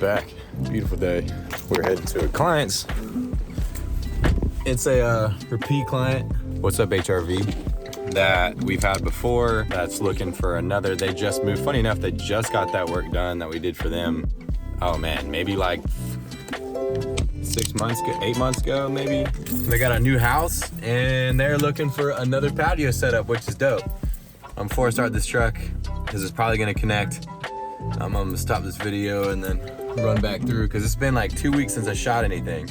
back. Beautiful day. We're heading to a client's. It's a repeat client. What's up, HRV? That we've had before that's looking for another. They just moved. Funny enough, they just got that work done that we did for them. Oh man, maybe like 6 months ago, 8 months ago, maybe. They got a new house and they're looking for another patio setup, which is dope. I'm before I start this truck, because it's probably gonna connect. I'm gonna stop this video and then run back through, because it's been like 2 weeks since I shot anything.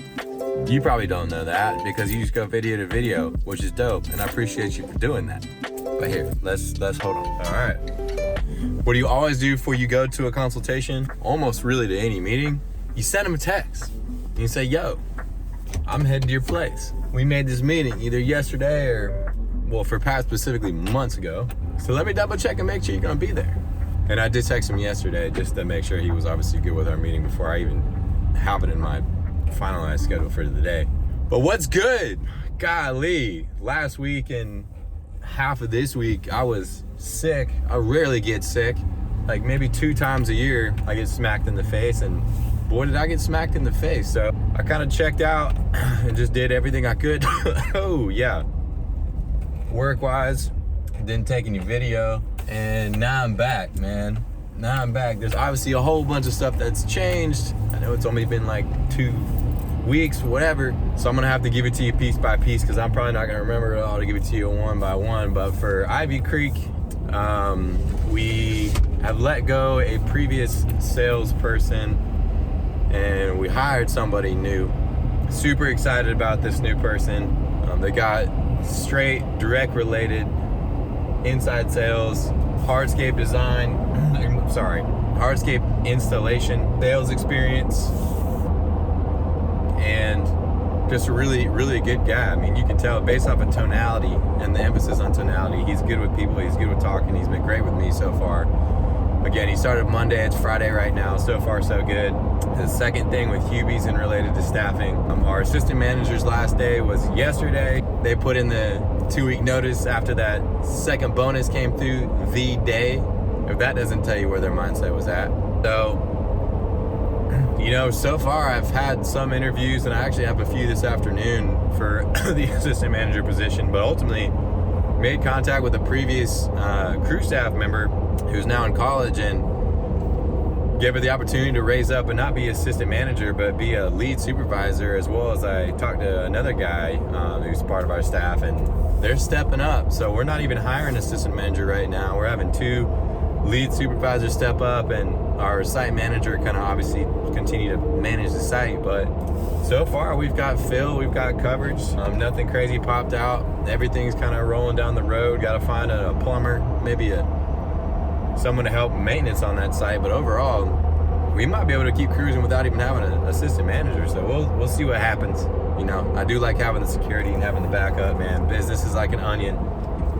You probably don't know that because you just go video to video, which is dope, and I appreciate you for doing that. But here, let's hold on. All right. What do you always do before you go to a consultation? Almost really to any meeting, you send them a text. And you say, yo, I'm heading to your place. We made this meeting either yesterday or, well, for Pat specifically months ago. So let me double check and make sure you're gonna be there. And I did text him yesterday just to make sure he was obviously good with our meeting before I even have it in my finalized schedule for the day. But what's good? Golly, last week and half of this week, I was sick. I rarely get sick. Like maybe 2 times a year, I get smacked in the face, and boy, did I get smacked in the face. So I kind of checked out and just did everything I could. Oh yeah. Work-wise, didn't take any video, and now I'm back, man. Now I'm back. There's obviously a whole bunch of stuff that's changed. I know it's only been like 2 weeks, whatever. So I'm gonna have to give it to you piece by piece, because I'm probably not gonna remember it all to give it to you one by one. But for Ivy Creek, we have let go a previous salesperson and we hired somebody new. Super excited about this new person. They got straight, direct related inside sales, hardscape design, hardscape installation, sales experience, and just a really, really good guy. I mean, you can tell based off of tonality and the emphasis on tonality, he's good with people, he's good with talking, he's been great with me so far. Again, he started Monday, it's Friday right now, so far so good. The second thing with Hubies and related to staffing, our assistant manager's last day was yesterday. They put in the 2-week notice after that second bonus came through the day. If that doesn't tell you where their mindset was at. So, you know, so far I've had some interviews, and I actually have a few this afternoon for the assistant manager position, but ultimately made contact with a previous crew staff member who's now in college, and gave her the opportunity to raise up and not be assistant manager, but be a lead supervisor, as well as I talked to another guy who's part of our staff, and they're stepping up. So we're not even hiring an assistant manager right now. We're having 2 lead supervisors step up, and our site manager kind of obviously continue to manage the site. But so far we've got fill, we've got coverage. Nothing crazy popped out. Everything's kind of rolling down the road. Got to find a plumber, maybe someone to help maintenance on that site. But overall, we might be able to keep cruising without even having an assistant manager. So we'll see what happens. You know, I do like having the security and having the backup, man. Business is like an onion.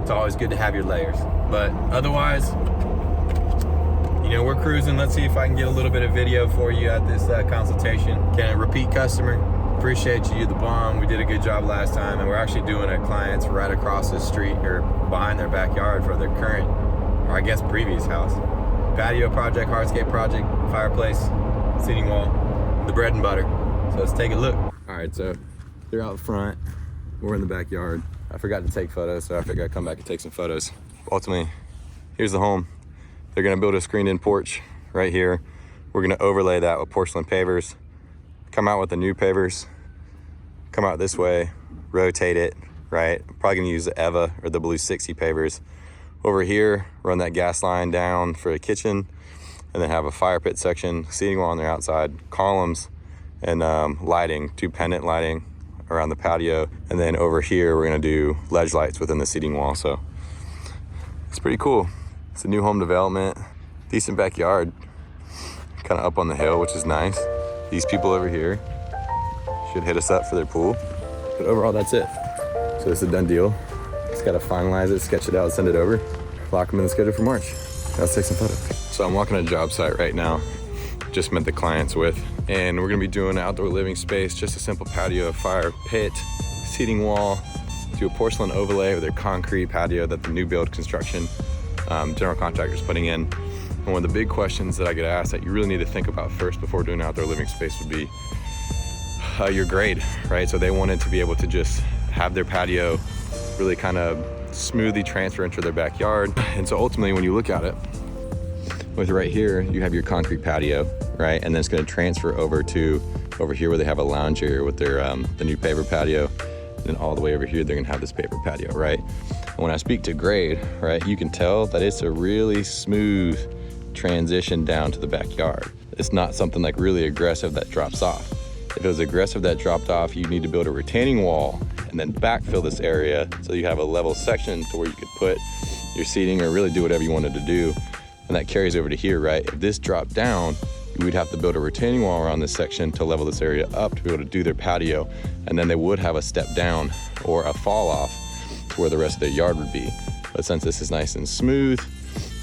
It's always good to have your layers. But otherwise, you know, we're cruising. Let's see if I can get a little bit of video for you at this consultation. Can a repeat customer? Appreciate you, the bomb. We did a good job last time, and we're actually doing a client's right across the street or behind their backyard for their current, or I guess previous house. Patio project, hardscape project, fireplace, seating wall, the bread and butter. So let's take a look. All right, so they're out front. We're in the backyard. I forgot to take photos, so I figured I'd come back and take some photos. Ultimately, here's the home. They're gonna build a screened-in porch right here. We're gonna overlay that with porcelain pavers, come out with the new pavers, come out this way, rotate it, right? Probably gonna use the Eva or the Blue 60 pavers. Over here, run that gas line down for the kitchen, and then have a fire pit section, seating wall on the outside, columns, and lighting, 2 pendant lighting around the patio. And then over here, we're gonna do ledge lights within the seating wall. So it's pretty cool. It's a new home development, decent backyard, kind of up on the hill, which is nice. These people over here should hit us up for their pool. But overall, that's it. So it's a done deal. Just gotta finalize it, sketch it out, send it over, lock them in the schedule for March. Let's take some photos. So I'm walking a job site right now, just met the clients with, and we're gonna be doing an outdoor living space, just a simple patio, fire pit, seating wall, do a porcelain overlay with their concrete patio that the new build construction general contractor's putting in. And one of the big questions that I get asked that you really need to think about first before doing outdoor living space would be your grade, right? So they wanted to be able to just have their patio really kind of smoothly transfer into their backyard. And so ultimately, when you look at it, with right here, you have your concrete patio, right? And then it's gonna transfer over to over here where they have a lounge area with their the new paver patio. And then all the way over here, they're gonna have this paper patio, right? And when I speak to grade, right, you can tell that it's a really smooth transition down to the backyard. It's not something like really aggressive that drops off. If it was aggressive that dropped off, you need to build a retaining wall and then backfill this area so you have a level section to where you could put your seating or really do whatever you wanted to do. And that carries over to here, right? If this dropped down, we'd have to build a retaining wall around this section to level this area up to be able to do their patio. And then they would have a step down or a fall off to where the rest of their yard would be. But since this is nice and smooth,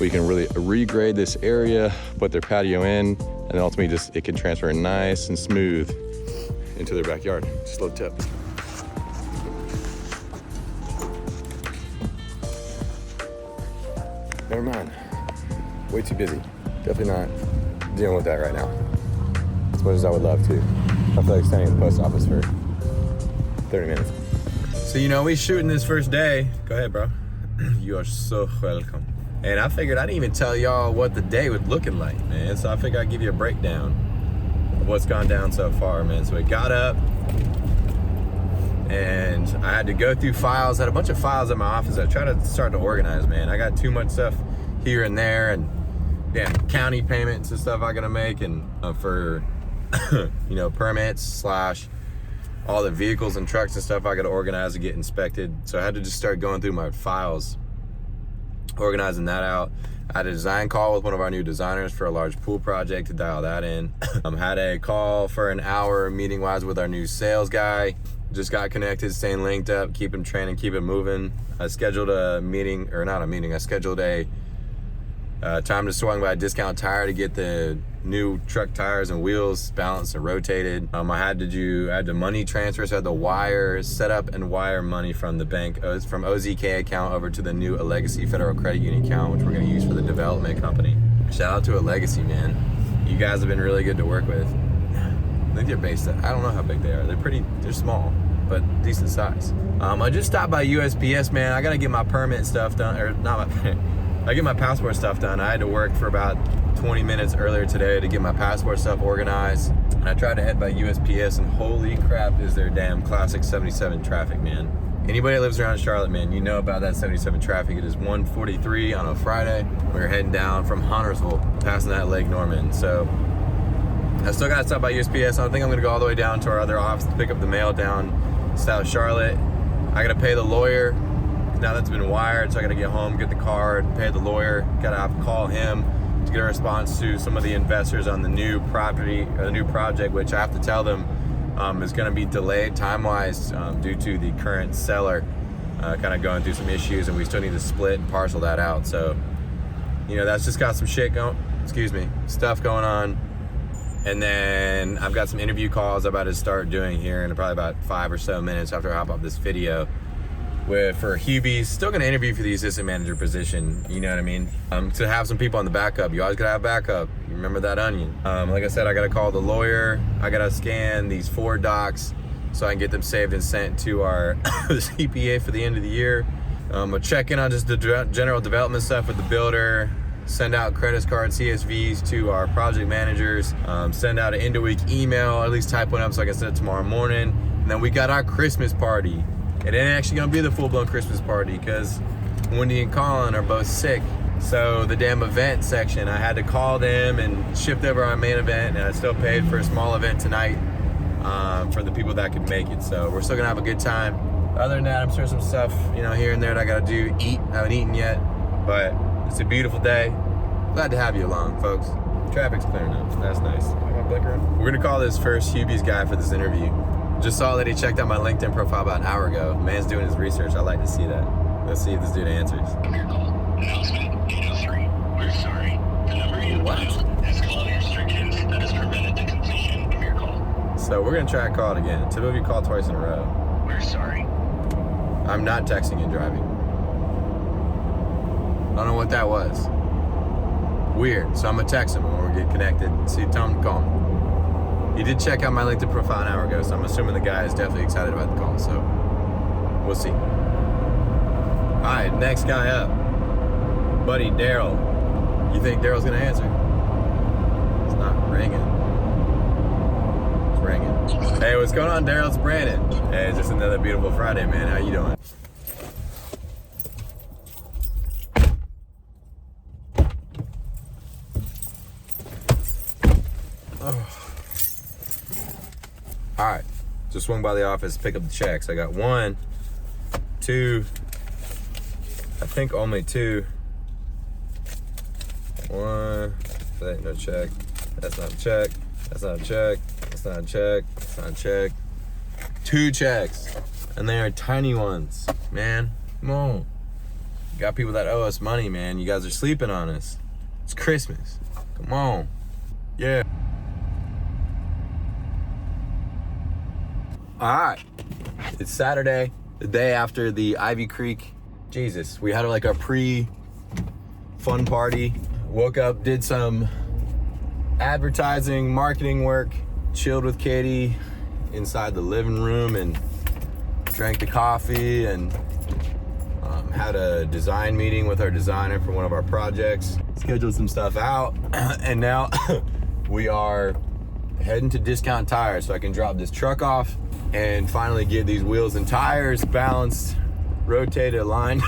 we can really regrade this area, put their patio in, and then ultimately just it can transfer nice and smooth into their backyard. Just a little tip. Never mind. Way too busy. Definitely not dealing with that right now. As much as I would love to. I feel like standing at the post office for 30 minutes. So, you know, we shooting this first day. Go ahead, bro. You are so welcome. And I figured I didn't even tell y'all what the day was looking like, man. So I figured I'd give you a breakdown of what's gone down so far, man. So we got up and I had to go through files. I had a bunch of files at my office. I tried to start to organize, man. I got too much stuff here and there, and yeah, county payments and stuff I gotta make, and for you know, permits slash all the vehicles and trucks and stuff I gotta organize and get inspected. So I had to just start going through my files, organizing that out. I had a design call with one of our new designers for a large pool project to dial that in. Had a call for an hour meeting wise with our new sales guy. Just got connected, staying linked up, keep him training, keep it moving. I scheduled a meeting, or not a meeting, I scheduled a time to swing by a discount tire to get the new truck tires and wheels balanced and rotated. I had to money transfer, so I had to wire, set up and wire money from the bank, from OZK account over to the new Legacy Federal Credit Union account, which we're gonna use for the development company. Shout out to Legacy, man. You guys have been really good to work with. I think they're based at, I don't know how big they are. They're small, but decent size. I just stopped by USPS, man. I gotta get my permit stuff done, or not my I get my passport stuff done. I had to work for about 20 minutes earlier today to get my passport stuff organized. And I tried to head by USPS, and holy crap is their damn classic 77 traffic, man. Anybody that lives around Charlotte, man, you know about that 77 traffic. It is 1:43 on a Friday. We're heading down from Huntersville, passing that Lake Norman. So I still gotta stop by USPS. I think I'm gonna go all the way down to our other office to pick up the mail down South Charlotte. I gotta pay the lawyer. Now that's been wired, so I gotta get home, get the card, pay the lawyer, gotta have to call him to get a response to some of the investors on the new property, or the new project, which I have to tell them is gonna be delayed time-wise due to the current seller kind of going through some issues, and we still need to split and parcel that out. So, you know, that's just got some stuff going on. And then I've got some interview calls I'm about to start doing here in probably about 5 or so minutes after I hop off this video. For Hubies, still gonna interview for the assistant manager position, you know what I mean? To have some people on the backup, you always gotta have backup. You remember that onion. Like I said, I gotta call the lawyer. I gotta scan these 4 docs so I can get them saved and sent to our CPA for the end of the year. I'll check in on just the general development stuff with the builder, send out credit card CSVs to our project managers, send out an end of week email, at least type one up so I can send it tomorrow morning. And then we got our Christmas party. It ain't actually gonna be the full-blown Christmas party because Wendy and Colin are both sick. So the damn event section, I had to call them and shift over our main event, and I still paid for a small event tonight for the people that could make it. So we're still gonna have a good time. Other than that, I'm sure some stuff, you know, here and there that I gotta do, eat. I haven't eaten yet, but it's a beautiful day. Glad to have you along, folks. Traffic's clearing up, that's nice. Am I blinkering? We're gonna call this first Hubies guy for this interview. Just saw that he checked out my LinkedIn profile about an hour ago. Man's doing his research. I like to see that. Let's see if this dude answers. Your call. Announcement 803. We're sorry. The number you dialed has call restrictions that has prevented the completion of your call. So we're gonna try to call it again. Typically we call twice in a row. We're sorry. I'm not texting and driving. I don't know what that was. Weird. So I'm gonna text him when we get connected. See, tell him to call me. He did check out my LinkedIn profile an hour ago, so I'm assuming the guy is definitely excited about the call. So we'll see. All right, next guy up, buddy Daryl. You think Daryl's gonna answer? It's not ringing. It's ringing. Hey, what's going on, Daryl? It's Brandon. Hey, it's just another beautiful Friday, man. How you doing? All right, just swung by the office, pick up the checks. I got 1, 2, I think only 2. 1, that ain't no check. That's not a check. That's not a check. That's not a check. That's not a check. 2 checks, and they are tiny ones, man. Come on. You got people that owe us money, man. You guys are sleeping on us. It's Christmas. Come on. Yeah. All right, it's Saturday, the day after the Ivy Creek. Jesus, we had like a pre-fun party. Woke up, did some advertising, marketing work, chilled with Katie inside the living room and drank the coffee and had a design meeting with our designer for one of our projects. Scheduled some stuff out, and now we are heading to Discount Tires so I can drop this truck off and finally get these wheels and tires balanced, rotated, aligned,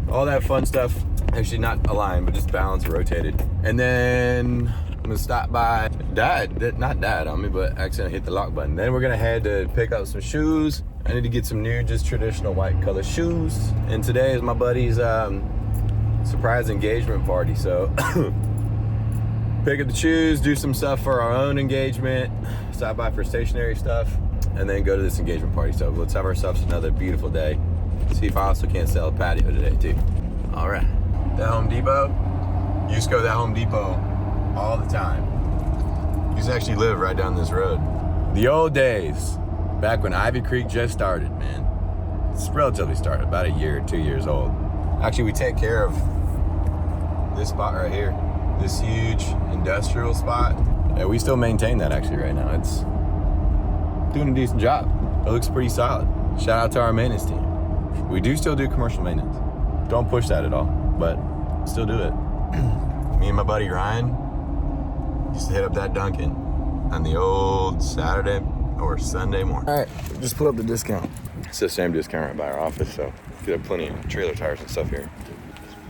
all that fun stuff. Actually not aligned, but just balanced, rotated. And then I'm gonna stop by not dad on me, but accidentally hit the lock button. Then we're gonna head to pick up some shoes. I need to get some new, just traditional white color shoes. And today is my buddy's surprise engagement party. So pick up the shoes, do some stuff for our own engagement, stop by for stationary stuff, and then go to this engagement party. So let's have ourselves another beautiful day. See if I also can't sell a patio today too. All right, that Home Depot. Used to go to that Home Depot all the time. Used to actually live right down this road. The old days, back when Ivy Creek just started, man. It's relatively started, about a year, 2 years old. Actually, we take care of this spot right here, this huge industrial spot. And we still maintain that actually right now. It's doing a decent job. It looks pretty solid. Shout out to our maintenance team. We do still do commercial maintenance. Don't push that at all, but still do it. Me and my buddy Ryan used to hit up that Dunkin' on the old Saturday or Sunday morning. All right, just put up the discount. It's the same discount right by our office, so we have plenty of trailer tires and stuff here.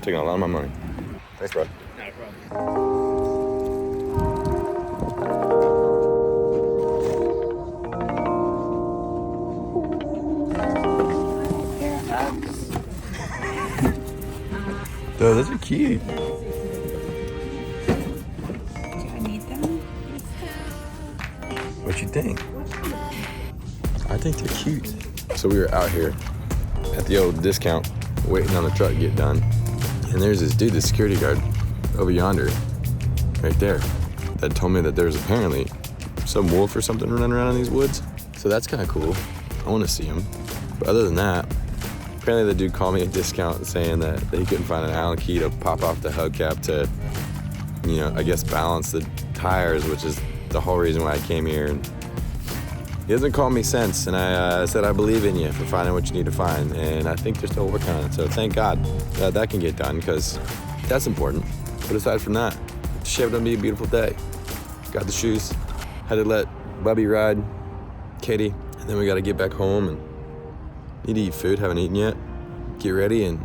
Taking a lot of my money. Thanks, bro. Not a problem. Dude, those are cute. Do I need them? What you think? I think they're cute. So we were out here at the old discount waiting on the truck to get done. And there's this dude, this security guard over yonder, right there, that told me that there's apparently some wolf or something running around in these woods. So that's kind of cool. I want to see him. But other than that, apparently the dude called me a discount saying that he couldn't find an Allen key to pop off the hubcap to, you know, I guess balance the tires, which is the whole reason why I came here. And he hasn't called me since, and I said I believe in you for finding what you need to find, and I think they're still working on it. So thank God that that can get done, because that's important. But aside from that, it shaped up to be a beautiful day. Got the shoes, had to let Bubby ride Katie, and then we got to get back home and need to eat food, haven't eaten yet. Get ready and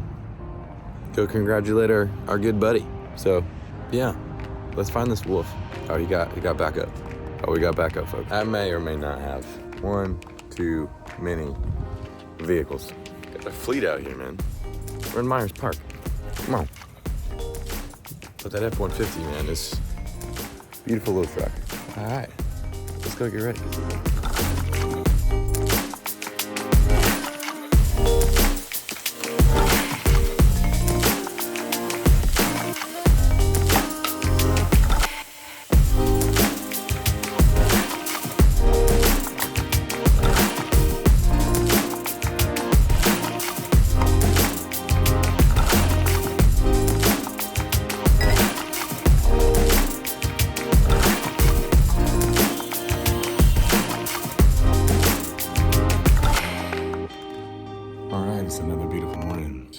go congratulate our good buddy. So yeah, let's find this wolf. Oh, he got backup. Oh, we got backup, folks. I may or may not have one too many vehicles. Got a fleet out here, man. We're in Myers Park. Come on. But that F-150, man, is a beautiful little truck. All right, let's go get ready.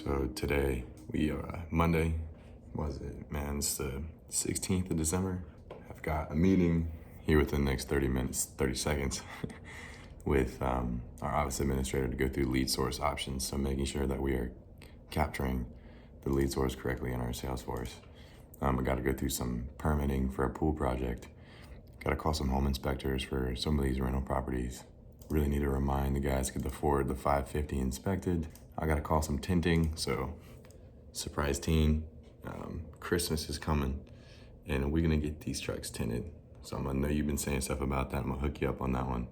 So today we are Monday, was it? Man, it's the 16th of December. I've got a meeting here within the next 30 minutes, 30 seconds with our office administrator to go through lead source options. So making sure that we are capturing the lead source correctly in our Salesforce. I got to go through some permitting for a pool project. Got to call some home inspectors for some of these rental properties. Really need to remind the guys to get the Ford, the 550 inspected. I got to call some tinting, so surprise teen. Christmas is coming, and we're gonna get these trucks tinted. So I know you've been saying stuff about that. I'm gonna hook you up on that one.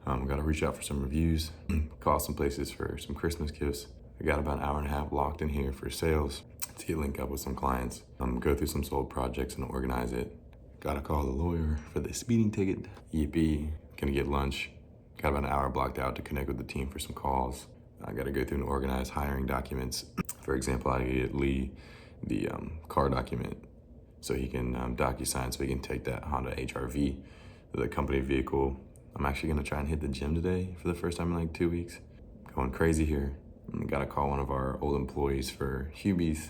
Got to reach out for some reviews, call some places for some Christmas gifts. I got about an hour and a half locked in here for sales to link up with some clients. Go through some sold projects and organize it. Got to call the lawyer for the speeding ticket. Yippee, gonna get lunch. Got about an hour blocked out to connect with the team for some calls. I got to go through and organize hiring documents. For example, I get Lee the car document so he can DocuSign so he can take that Honda HR-V, the company vehicle. I'm actually gonna try and hit the gym today for the first time in like 2 weeks. Going crazy here. Gotta call one of our old employees for Hubies,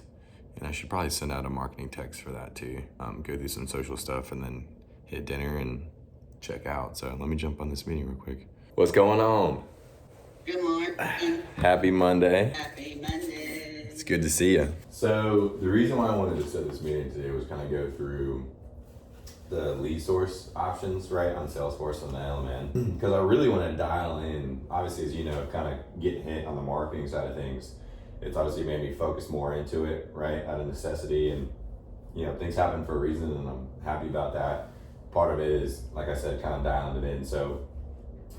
and I should probably send out a marketing text for that too. Go through some social stuff and then hit dinner and check out. So let me jump on this meeting real quick. What's going on? Good morning. Happy Monday. Happy Monday. It's good to see you. So the reason why I wanted to set this meeting today was kind of go through the lead source options, right, on Salesforce and the LMN. Because I really want to dial in, obviously, as you know, kind of get hit on the marketing side of things. It's obviously made me focus more into it, right, out of necessity. And, you know, things happen for a reason, and I'm happy about that. Part of it is, like I said, kind of dialing it in. So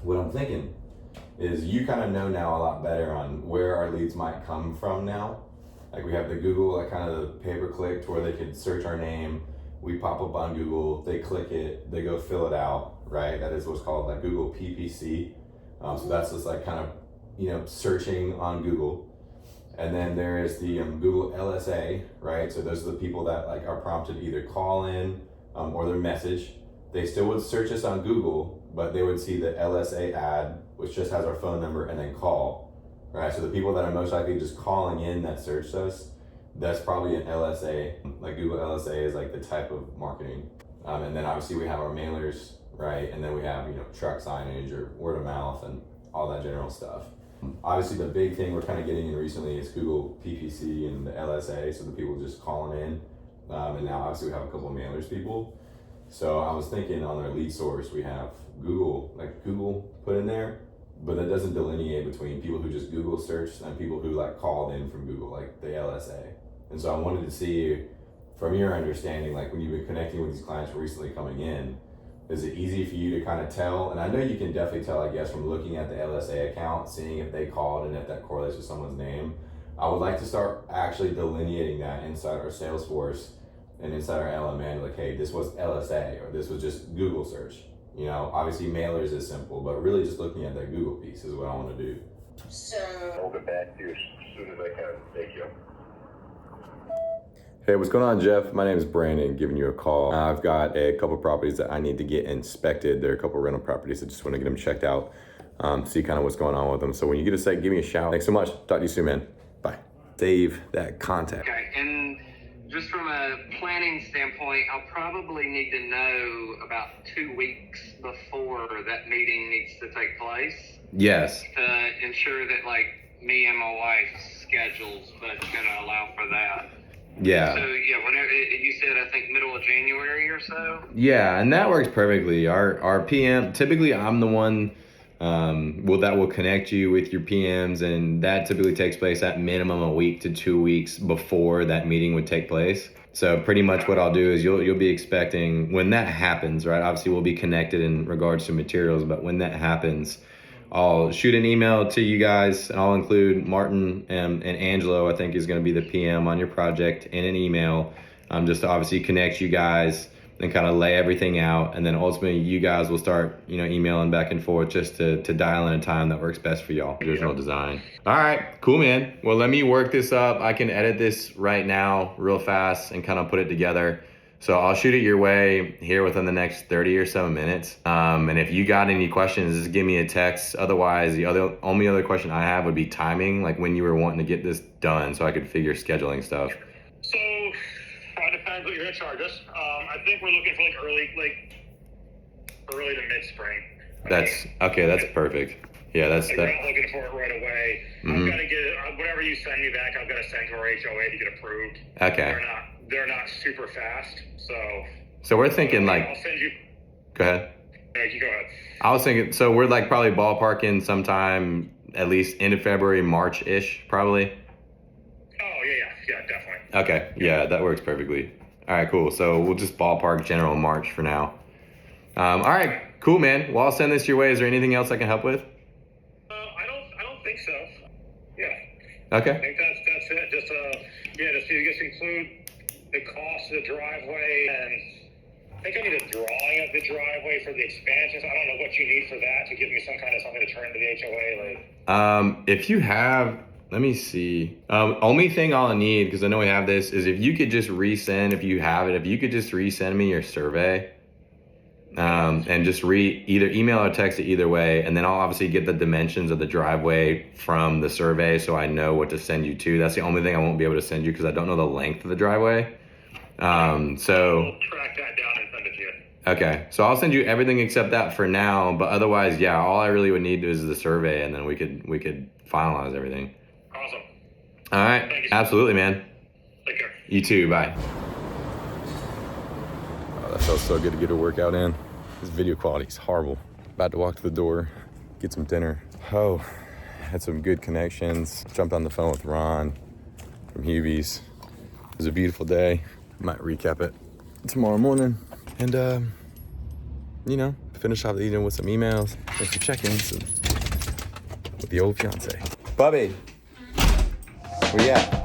what I'm thinking is you kind of know now a lot better on where our leads might come from now. Like we have the Google, like kind of the pay-per-click to where they could search our name. We pop up on Google, they click it, they go fill it out, right? That is what's called like Google PPC. So that's just like kind of, you know, searching on Google. And then there is the Google LSA, right? So those are the people that like are prompted to either call in or their message. They still would search us on Google, but they would see the LSA ad, which just has our phone number and then call, right? So the people that are most likely just calling in that searched us, that's probably an LSA. Like Google LSA is like the type of marketing. And then obviously we have our mailers, right? And then we have, you know, truck signage or word of mouth and all that general stuff. Obviously the big thing we're kind of getting in recently is Google PPC and the LSA. So the people just calling in. And now obviously we have a couple of mailers people. So I was thinking on our lead source, we have Google, like Google put in there, but that doesn't delineate between people who just Google searched and people who like called in from Google, like the LSA. And so I wanted to see, from your understanding, like when you've been connecting with these clients recently coming in, is it easy for you to kind of tell? And I know you can definitely tell, I guess, from looking at the LSA account, seeing if they called and if that correlates with someone's name. I would like to start actually delineating that inside our Salesforce and inside our LMN, like, hey, this was LSA or this was just Google search. You know, obviously mailers is simple, but really just looking at that Google piece is what I want to do. So, I'll get back to you as soon as I can. Thank you. Hey, what's going on, Jeff? My name is Brandon, giving you a call. I've got a couple properties that I need to get inspected. There are a couple rental properties. I just want to get them checked out, see kind of what's going on with them. So when you get a sec, give me a shout. Thanks so much. Talk to you soon, man. Bye. Save that contact. Okay, and just from a planning standpoint, I'll probably need to know about 2 weeks before that meeting needs to take place Yes. to ensure that like me and my wife's schedules but gonna allow for that. Yeah. So yeah, whenever you said, I think middle of January or so. Yeah, and that works perfectly. Our PM, typically I'm the one that will connect you with your PMs, and that typically takes place at minimum a week to 2 weeks before that meeting would take place. So pretty much what I'll do is you'll be expecting when that happens, right? Obviously we'll be connected in regards to materials, but when that happens, I'll shoot an email to you guys, and I'll include Martin and Angelo, I think is going to be the PM on your project, in an email, just to obviously connect you guys and kind of lay everything out. And then ultimately you guys will start, you know, emailing back and forth just to dial in a time that works best for y'all. Original design. All right, cool, man. Well, let me work this up. I can edit this right now real fast and kind of put it together. So I'll shoot it your way here within the next 30 or so minutes. And if you got any questions, just give me a text. Otherwise, the only other question I have would be timing, like when you were wanting to get this done so I could figure scheduling stuff. So, depends what you're gonna charge us. I think we're looking for early to mid-spring. That's perfect. Yeah, We're not looking for it right away. Mhm. I've got to get it, whatever you send me back, I've got to send to our HOA to get approved. Okay. They're not super fast, So we're thinking I'll send you. Go ahead. You go ahead. I was thinking, so we're like probably ballparking sometime at least end of February, March-ish, probably. Oh yeah, definitely. Okay, yeah, that works perfectly. All right, cool. So we'll just ballpark general March for now. All right, cool, man. Well, I'll send this your way. Is there anything else I can help with? I don't think so. Yeah. Okay. I think that's it. Just include the cost of the driveway, and I think I need a drawing of the driveway for the expansions. I don't know what you need for that to give me some kind of something to turn to the HOA. If you have, let me see. Only thing I'll need, because I know we have this, is if you could just resend, if you have it, if you could just resend me your survey. And just either email or text it either way, and then I'll obviously get the dimensions of the driveway from the survey so I know what to send you to. That's the only thing I won't be able to send you because I don't know the length of the driveway. We'll track that down and send it to you. Okay, so I'll send you everything except that for now, but otherwise, yeah, all I really would need is the survey, and then we could finalize everything. Awesome. All right. Thank you. Absolutely, man. Take care. You too. Bye. Oh, that felt so good to get a workout in. This video quality is horrible. About to walk to the door, get some dinner. Oh, had some good connections. Jumped on the phone with Ron from Hubies. It was a beautiful day. Might recap it tomorrow morning. And, finish off the evening with some emails and some check-ins with the old fiance. Bubby, where you at?